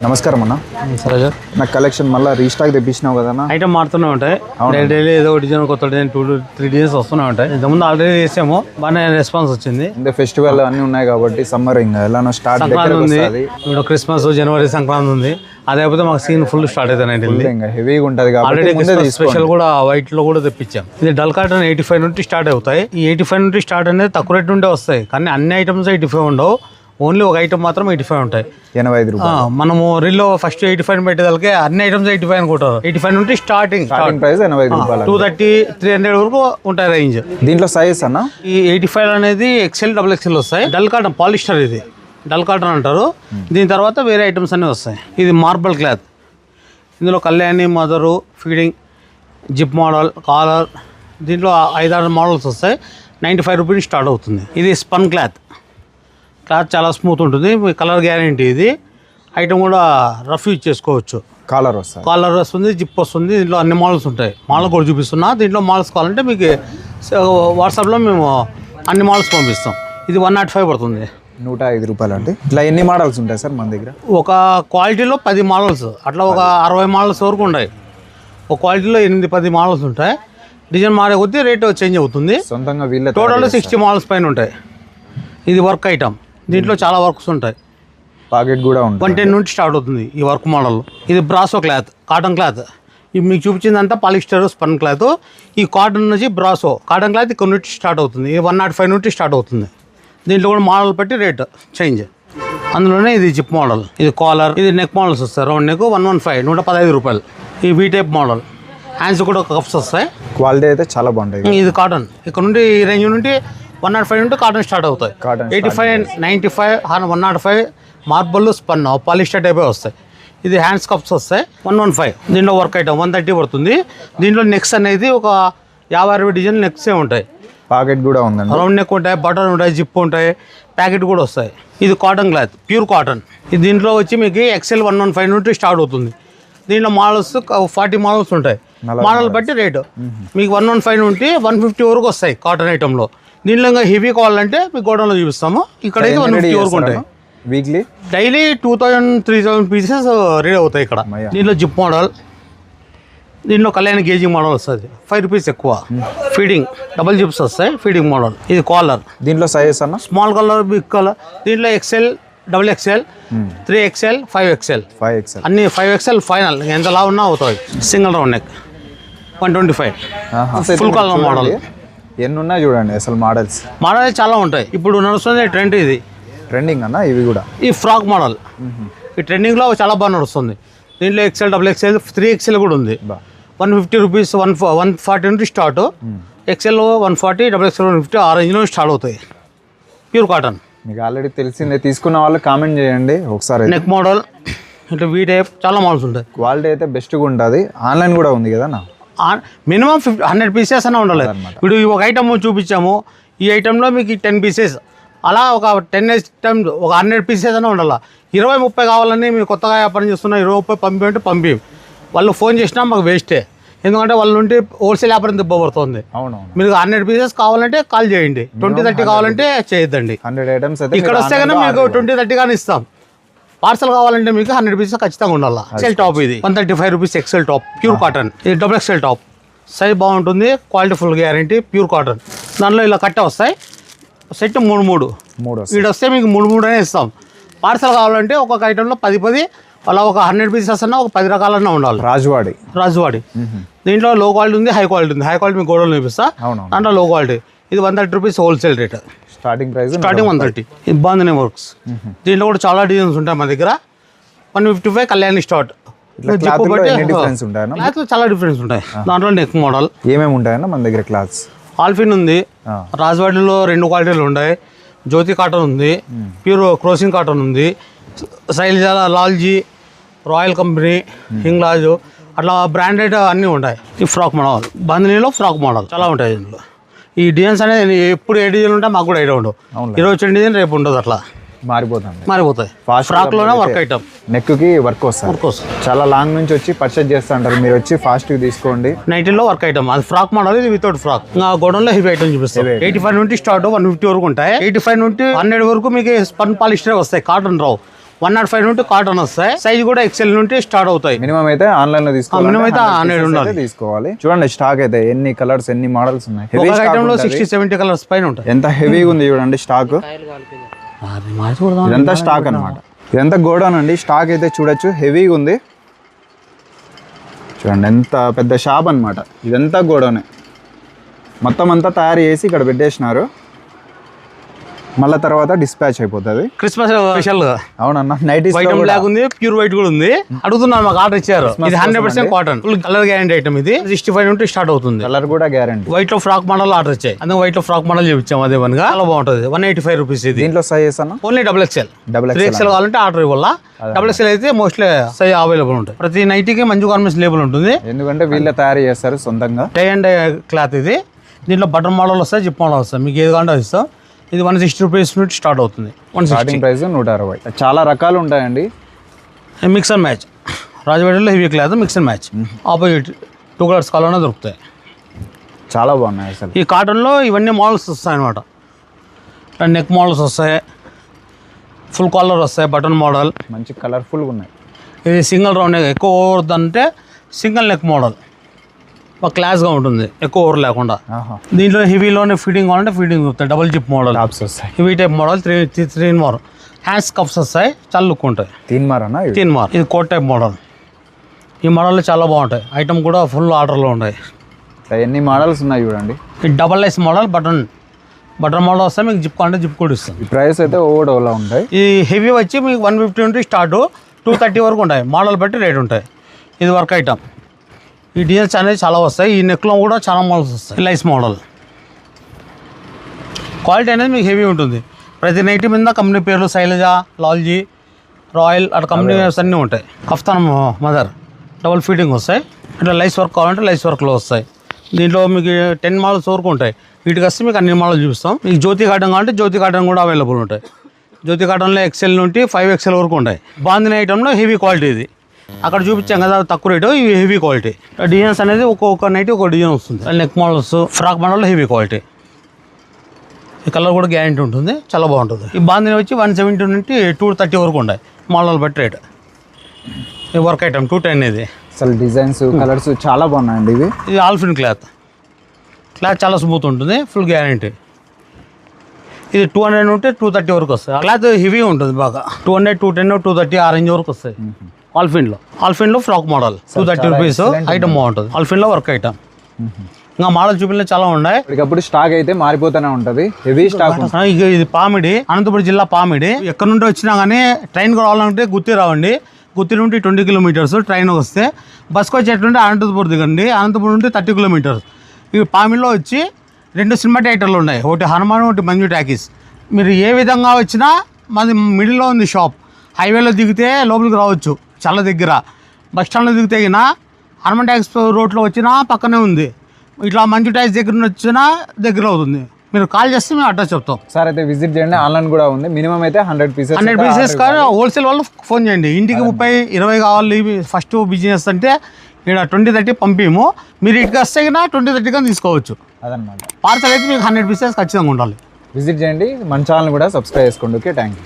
నమస్కారం అన్న. సరే సార్, నాకు కలెక్షన్ మళ్ళీ రీస్టాక్ తెప్పించినావు కదా అన్న? ఐటమ్ మారుతూనే ఉంటాయి. డైలీ ఏదో ఒక డిజైన్, కొత్త డిజైన్ 2-3 డేస్ వస్తూనే ఉంటాయి. ఇంతకుముందు ఆల్రెడీ చేసాము, బాగానే రెస్పాన్స్ వచ్చింది. అంటే ఫెస్టివల్ అన్ని ఉన్నాయి కాబట్టి సమ్మర్ ఇంకా ఎలానో స్టార్ట్ సంక్రాంతి ఉంది, ఇప్పుడు క్రిస్మస్, జనవరి సంక్రాంతి ఉంది. అదే అయిపోతే మాకు సీన్ ఫుల్ స్టార్ట్ అవుతాయి. ఇంకా హెవీగా ఉంటుంది ఆల్రెడీ కాబట్టి స్పెషల్ కూడా వైట్ లో కూడా తెప్పించాం. ఇది డల్ కాటన్ 85 నుండి స్టార్ట్ అవుతాయి. ఈ 85 నుండి స్టార్ట్ అనేది తక్కువ రేట్ నుండే వస్తాయి, కానీ అన్ని ఐటమ్స్ 85 ఉండవు. ఓన్లీ ఒక ఐటమ్ మాత్రం 85 ఉంటాయి. 85 రూపాయలు. మనము రీల్లో ఫస్ట్ 85 పెట్టేదానికి అన్ని ఐటమ్స్ 85 అనుకుంటారు. 85 నుండి స్టార్టింగ్ ప్రైస్ 85 రూపాయలు. 230-300 వరకు ఉంటాయి రేంజ్. దీంట్లో సైజ్ అన్న ఈ 85 అనేది XL, XXL వస్తాయి. డల్ కాటన్ పాలిస్టర్, ఇది డల్ కాటన్ అంటారు. దీని తర్వాత వేరే ఐటమ్స్ అన్నీ వస్తాయి. ఇది మార్బల్ క్లాత్. ఇందులో Kalyani, mother, feeding, zip model, collar, దీంట్లో 5-6 మోడల్స్ వస్తాయి. 95 రూపీస్ స్టార్ట్ అవుతుంది. ఇది స్పన్ క్లాత్. క్లాత్ చాలా స్మూత్ ఉంటుంది, కలర్ గ్యారంటీ. ఇది ఐటమ్ కూడా రఫ్ యూజ్ చేసుకోవచ్చు. కాలర్ వస్తుంది, కాలర్ వస్తుంది, జిప్ వస్తుంది. దీంట్లో అన్ని మోడల్స్ ఉంటాయి. మోడల్ కూడా చూపిస్తున్నా. దీంట్లో మోడల్స్ కావాలంటే మీకు వాట్సాప్లో మేము అన్ని మోడల్స్ పంపిస్తాం. ఇది 105 పడుతుంది. 105 రూపాయలు. అంటే ఇట్లా ఎన్ని మోడల్స్ ఉంటాయి సార్ మన దగ్గర? ఒక క్వాలిటీలో 10 మోడల్స్, అట్లా ఒక 60 మోడల్స్ వరకు ఉంటాయి. ఒక క్వాలిటీలో 8-10 మోడల్స్ ఉంటాయి. డిజైన్ మారే కొద్దీ రేట్ చేంజ్ అవుతుంది. సొంతంగా వీళ్ళ టోటల్ 60 మోడల్స్ పైన ఉంటాయి. ఇది వర్క్ ఐటమ్. దీంట్లో చాలా వర్క్స్ ఉంటాయి. పాకెట్ కూడా ఉంటుంది. 110 నుండి స్టార్ట్ అవుతుంది ఈ వర్క్ మోడల్. ఇది బ్రాసో క్లాత్, కాటన్ క్లాత్. ఇది మీకు చూపించిందంతా పాలిస్టర్, స్పన్ క్లాత్. ఈ కాటన్ నుంచి బ్రాసో కాటన్ క్లాత్ ఇక్కడ నుండి స్టార్ట్ అవుతుంది. ఇది 105 నుండి స్టార్ట్ అవుతుంది. దీంట్లో కూడా మోడల్ బట్టి రేట్ చేంజ్. అందులోనే ఇది జిప్ మోడల్, ఇది కాలర్, ఇది నెక్ మోడల్స్ వస్తాయి. రౌండ్ నెక్ 115, 115 రూపాయలు. ఈ వీ టైప్ మోడల్. హ్యాండ్స్ కూడా కప్స్ వస్తాయి. క్వాలిటీ అయితే చాలా బాగుంటాయి. ఇది కాటన్. ఇక్కడ నుండి ఈ రేంజ్ నుండి 105 నుండి కాటన్ స్టార్ట్ అవుతాయి. 85, 95, 105 మార్బల్, స్పన్, పాలిస్టర్ టైపే వస్తాయి. ఇది హ్యాండ్స్ కప్స్ వస్తాయి. 115. దీంట్లో వర్క్ ఐటమ్ 130 పడుతుంది. దీంట్లో నెక్స్ అనేది ఒక 50-60 డిజైన్ నెక్సే ఉంటాయి. పాకెట్ కూడా ఉందండి. రౌండ్ నెక్ ఉంటాయి, బటన్ ఉంటాయి, జిప్ ఉంటాయి, ప్యాకెట్ కూడా వస్తాయి. ఇది కాటన్ క్లాత్, ప్యూర్ కాటన్. ఇది దీంట్లో వచ్చి మీకు XL 115 నుండి స్టార్ట్ అవుతుంది. దీంట్లో మోడల్స్ 40 మోడల్స్ ఉంటాయి. మోడల్ బట్టి రేటు మీకు 115 నుండి 150 వరకు వస్తాయి కాటన్ ఐటెంలో. దీంట్లో ఇంకా హెవీ కావాలంటే మీకు గోడౌన్లో చూపిస్తాము. ఇక్కడైతే 150 వరకు ఉంటాయి. వీక్లీ డైలీ 2000-3000 పీసెస్ రెడీ అవుతాయి ఇక్కడ. దీంట్లో జిప్ మోడల్, దీంట్లో కళ్యాణి గేజింగ్ మోడల్ వస్తుంది. 5 రూపీస్ ఎక్కువ. ఫీడింగ్ డబల్ జిప్స్ వస్తాయి. Feeding model. ఇది కాలర్. దీంట్లో సైజ్ అన్న స్మాల్ కలర్, బిగ్ కలర్. దీంట్లో XL, XXL, 3XL, 5XL. అన్ని 5XL ఫైనల్. ఎంత లా ఉన్నా అవుతుంది. Single round neck 125. Full colour model. ఎన్ని ఉన్నాయి చూడండి అసలు మోడల్స్. మోడల్ చాలా ఉంటాయి. ఇప్పుడు నడుస్తుంది ట్రెండ్. ఇది ట్రెండింగ్ అన్న. ఇవి కూడా ఈ ఫ్రాక్ మోడల్. ఈ ట్రెండింగ్లో చాలా బాగా నడుస్తుంది. దీంట్లో XL, XXL, 3XL కూడా ఉంది. 150 రూపీస్, 140 నుండి స్టార్ట్. XL 140, XXL 150, ఆ రేంజ్లో స్టార్ట్ అవుతాయి. Pure cotton. మీకు ఆల్రెడీ తెలిసిందే, తీసుకున్న వాళ్ళు కామెంట్ చేయండి ఒకసారి. నెక్ మోడల్, ఇట్లా వీ టైప్ చాలా మోడల్స్ ఉంటాయి. క్వాలిటీ అయితే బెస్ట్గా ఉంటుంది. ఆన్లైన్ కూడా ఉంది కదా నా? మినిమం 100 పీసెస్ అన్న ఉండాలి. ఇప్పుడు ఒక ఐటమ్ చూపించాము, ఈ ఐటెంలో మీకు 10 పీసెస్, అలా ఒక 10 ఐటమ్ ఒక 100 పీసెస్ అన్న ఉండాలి. 20-30 కావాలని మీరు కొత్తగా వ్యాపారం చేస్తున్నా 20-30 పంపి పంపి వాళ్ళు ఫోన్ చేసినా మాకు వేస్టే. ఎందుకంటే వాళ్ళ నుండి హోల్సేల్ వ్యాపారం దెబ్బపడుతుంది. అవునవును. మీరు 100 పీసెస్ కావాలంటే కాల్ చేయండి. 20-30 కావాలంటే చేయొద్దండి. 100 ఐటమ్స్ ఇక్కడ వస్తే కానీ మీకు 20-30 కానీ ఇస్తాం. పార్సల్ కావాలంటే మీకు 100 పీసెస్ ఖచ్చితంగా ఉండాలి. XL టాప్ ఇది 135 rupees. XL top pure cotton. ఇది XXL టాప్. సైజ్ బాగుంటుంది, quality full guarantee, pure cotton. దాంట్లో ఇలా కట్ట వస్తాయి. సెట్ 3 వీడు వస్తే మీకు 3 అనే ఇస్తాం. పార్సల్ కావాలంటే ఒక్కొక్క ఐటెంలో 10 అలా ఒక 100 పీసెస్ అన్నా ఒక 10 రకాలన్నా ఉండాలి. రాజువాడి. దీంట్లో లో క్వాలిటీ ఉంది, హై క్వాలిటీ ఉంది. హై క్వాలిటీ మీకు గోడలు చూపిస్తా. దాంట్లో లో క్వాలిటీ. ఇది 130 రూపీస్ హోల్సేల్ రేట్. స్టార్టింగ్ 130. ఇది బాంధనీ వర్క్స్. దీంట్లో కూడా చాలా డిజైన్స్ ఉంటాయి మా దగ్గర. 155 కళ్యాణి స్టార్ట్. చాలా డిఫరెన్స్ ఉంటాయి. దాంట్లో నెక్ మోడల్ ఏమేమి ఉంటాయన్నా మన దగ్గర? క్లాత్స్ ఆల్ఫిన్ ఉంది. రాజవాడిలో 2 క్వాలిటీలు ఉన్నాయి. జ్యోతి కాటన్ ఉంది, ప్యూర్ క్రోసింగ్ కాటన్ ఉంది, శైలజ, లాల్జీ, రాయల్ కంపెనీ, హింగ్లాజు, అట్లా బ్రాండెడ్ అన్నీ ఉంటాయి. ఈ ఫ్రాక్ మోడల్, బాంధనీలో ఫ్రాక్ మోడల్ చాలా ఉంటాయి. దీంట్లో ఈ డిజైన్స్ అనేది ఎప్పుడు ఏ డిజైన్ ఉంటే మాకు కూడా ఐడియా ఉండవు. ఈరోజు వచ్చిన డిజైన్ రేపు ఉండదు, అట్లా మారిపోతాయి. ఫ్రాక్ లోనే వర్క్ ఐటమ్. నెక్ కి వర్క్ వస్తుంది. చాలా లాంగ్ నుంచి వచ్చి పర్చేజ్ చేస్తా అంటారు. మీరు వచ్చి ఫాస్ట్ తీసుకోండి. నైటీలో వర్క్ ఐటమ్. అది ఫ్రాక్ మోడల్. ఇది వితౌట్ ఫ్రాక్. గోడౌన్ లో హెవీ ఐటమ్ చూపిస్తాయి. 85 నుండి స్టార్ట్ 150 వరకు ఉంటాయి. 85 నుండి 100 వరకు మీకు స్పన్ పాలిస్టర్ వస్తాయి. కాటన్ రావు. 105 నుండి కాటన్ వస్తాయి. సైజ్ కూడా ఎక్సెల్ నుండి స్టార్ట్ అవుతాయి. మినిమం అయితే ఆన్లైన్ లో తీసుకోవాలి. మినిమం అయితే 100 ఉండాలి. తీసుకోవాలి. చూడండి స్టాక్ అయితే ఎన్ని కలర్స్ ఎన్ని మోడల్స్ ఉన్నాయి. హెవీ ఒక ఐటమ్ లో 60-70 కలర్స్ పైన ఉంటాయి. ఎంత హెవీగా ఉంది చూడండి స్టాక్. ఇదంతా స్టాక్ అన్నమాట. ఇదంతా గోడౌన్ అండి. స్టాక్ అయితే చూడొచ్చు హెవీగా ఉంది. చూడండి ఎంత పెద్ద షాప్ అన్నమాట. ఇదంతా గోడౌనే. మొత్తం అంతా తయారు చేసి ఇక్కడ పెట్టేసినారు. మళ్ళీ తర్వాత డిస్పాచ్ అయిపోతుంది. క్రిస్మస్ స్పెషల్ అవునన్నా. నైటీస్ ఐటమ్ బ్లాక్ ఉంది, ప్యూర్ వైట్ కూడా ఉంది. అడుగుతున్నాను, మాకు ఆర్డర్ ఇచ్చారు. ఇది 100% cotton, full colour guarantee item. ఇది 65 నుండి స్టార్ట్ అవుతుంది. కలర్ కూడా గ్యారంటీ. వైట్ లో ఫ్రాక్ మోడల్ ఆర్డర్ ఇచ్చాయి. అందుకే వైట్ లో ఫ్రాక్ మోడల్ చూపించాం. అదే వన్ గా చాలా బాగుంటుంది. 185 రూపీస్. ఇది దీంట్లో సైజ్ అన్న ఓన్లీ XXL. 3XL కావాలంటే ఆర్డర్ ఇవ్వాలా. XXL అయితే మోస్ట్లీ సైజ్ అవైలబుల్ ఉంటాయి. ప్రతి నైటీకి మంజు గార్మెంట్స్ లేబుల్ ఉంటుంది. ఎందుకంటే వీళ్ళే తయారు చేస్తారు సొంతంగా. టై అండ్ క్లాత్ ఇది. దీంట్లో బటన్ మోడల్ వస్తాయి, జిప్ మోడల్ వస్తాయి. మీకు ఏది కావాలంటే అది ఇస్తాం. ఇది 160 రూపీస్ నుండి స్టార్ట్ అవుతుంది. Starting price 160. చాలా రకాలు ఉంటాయండి. Mix and match. రాజవాడలో heavy cloth mix and match. Opposite 2 colours కావాలన్నా దొరుకుతాయి. చాలా బాగున్నాయి అసలు. ఈ కాటన్లో ఇవన్నీ మోడల్స్ వస్తాయి అనమాట. నెక్ మోడల్స్ వస్తాయి, ఫుల్ కాలర్ వస్తాయి, బటన్ మోడల్. మంచి కలర్ఫుల్గా ఉన్నాయి. ఇది సింగిల్ రౌండ్. ఎక్కువ ఓవర్ అంటే సింగిల్ నెక్ మోడల్ బాగా క్లాస్గా ఉంటుంది, ఎక్కువ ఓవర్ లేకుండా. దీంట్లో హెవీలోనే ఫిట్టింగ్ కావాలంటే ఫిట్టింగ్ వస్తాయి. డబుల్ జిప్ మోడల్ టాప్స్ వస్తాయి. Heavy type model 3 in 1. Hands cups వస్తాయి, చాలా లుక్ ఉంటాయి. 3 అన్న. 3 ఇది కోట్ టైప్ మోడల్. ఈ మోడల్లో చాలా బాగుంటాయి. ఐటమ్ కూడా ఫుల్ ఆర్డర్లో ఉంటాయి. ఎన్ని మోడల్స్ ఉన్నాయి చూడండి. ఇది double ice model, button model వస్తాయి. మీకు జిప్ కావాలంటే జిప్ కూడా ఇస్తాం. ఈ ప్రైస్ అయితే ఓవర్లా ఉంటాయి. ఈ హెవీ వచ్చి మీకు 150 నుండి స్టార్ట్ 230 వరకు ఉంటాయి. మోడల్ బట్టి రేట్ ఉంటాయి. ఇది వర్క్ ఐటమ్. ఈ డిజైన్స్ అనేది చాలా వస్తాయి. ఈ నెక్లో కూడా చాలా మోడల్స్ వస్తాయి. లైస్ మోడల్ క్వాలిటీ అనేది మీకు హెవీ ఉంటుంది. ప్రతి నైటీ మీద కంపెనీ పేర్లు శైలజ, లాల్జీ, రాయల్ అట్లా కంపెనీ నేమ్స్ అన్నీ ఉంటాయి. కఫ్తాన్ మదర్ డబుల్ ఫిట్టింగ్ వస్తాయి. ఇట్లా లైస్ వర్క్ కావాలంటే లైస్ వర్క్లో వస్తాయి. దీంట్లో మీకు 10 మోడల్స్ వరకు ఉంటాయి. వీటికి వస్తే మీకు అన్ని మోడల్ చూపిస్తాం. మీకు జ్యోతి కాటన్ కావాలంటే జ్యోతి కాటన్ కూడా అవైలబుల్ ఉంటాయి. జ్యోతి కాటన్లో XL నుండి 5XL వరకు ఉంటాయి. బాందిని ఐటెంలో హెవీ క్వాలిటీ. ఇది అక్కడ చూపించాం కదా తక్కువ రేటు, ఇవి హెవీ క్వాలిటీ. డిజైన్స్ అనేది ఒక్కొక్క నైట్ ఒక డిజైన్ వస్తుంది. Neck models, frock model heavy quality. ఈ కలర్ కూడా గ్యారంటీ ఉంటుంది, చాలా బాగుంటుంది. ఈ బాందిని వచ్చి 170 నుండి 230 వరకు ఉంటాయి. మోడల్ బట్టి రేట్. ఈ వర్క్ ఐటమ్ 210 ఇది. అసలు డిజైన్స్ కలర్స్ చాలా బాగున్నాయండి. ఇది ఆల్ఫిన్ క్లాత్ చాలా స్మూత్ ఉంటుంది, ఫుల్ గ్యారంటీ. ఇది 200 నుండి 230 వరకు వస్తాయి. క్లాత్ హెవీ ఉంటుంది బాగా. 200, 210, 230 ఆ రేంజ్ వరకు వస్తాయి. ఆల్ఫిన్లో ఫ్రాక్ మోడల్ 230 రూపీస్. ఐటమ్ బాగుంటుంది. ఆల్ఫిన్లో వర్క్ ఐటమ్. ఇంకా మోడల్ చూపిన చాలా ఉన్నాయి. ఇప్పటికప్పుడు స్టాక్ అయితే మారిపోతూనే ఉంటుంది. Heavy stock. ఇక ఇది పామిడి, అనంతపురం జిల్లా పామిడి. ఎక్కడి నుండి వచ్చినా కానీ ట్రైన్ రావాలంటే గుత్తి రావండి. గుత్తి నుండి 20 కిలోమీటర్స్ ట్రైన్ వస్తే. బస్కి వచ్చేటంటే అనంతపురం దిగండి. అనంతపురం నుండి 30 కిలోమీటర్స్. ఇవి పామిడిలో వచ్చి 2 సినిమా థియేటర్లు ఉన్నాయి. ఒకటి హనుమాన్, ఒకటి మంజు టాకీస్. మీరు ఏ విధంగా వచ్చినా మాది మిడిల్లో ఉంది షాప్. హైవేలో దిగితే లోపలికి రావచ్చు, చాలా దగ్గర. బస్ స్టాండ్లో దిగితే హనుమాన్ టాకీస్ రోడ్లో వచ్చినా పక్కనే ఉంది. ఇట్లా మంజు టాకీస్ దగ్గర వచ్చినా దగ్గర అవుతుంది. మీరు కాల్ చేస్తే మేము అడ్రస్ చెప్తాం. సార్ అయితే విజిట్ చేయండి. ఆన్లైన్ కూడా ఉంది. మినిమం అయితే 100 పీసెస్ కానీ హోల్సేల్ వాళ్ళు ఫోన్ చేయండి. ఇంటికి 30-20 కావాలి ఫస్ట్ బిజినెస్ అంటే ఇక్కడ 20-30 పంపిము. మీరు ఇటుకి వస్తే కన్నా 20-30 కానీ తీసుకోవచ్చు. అదనమాట. పార్సల్ అయితే మీకు 100 పీసెస్ ఖచ్చితంగా ఉండాలి. విజిట్ చేయండి. మన ఛానల్ కూడా సబ్స్క్రైబ్ చేసుకోండి. Okay, thank you.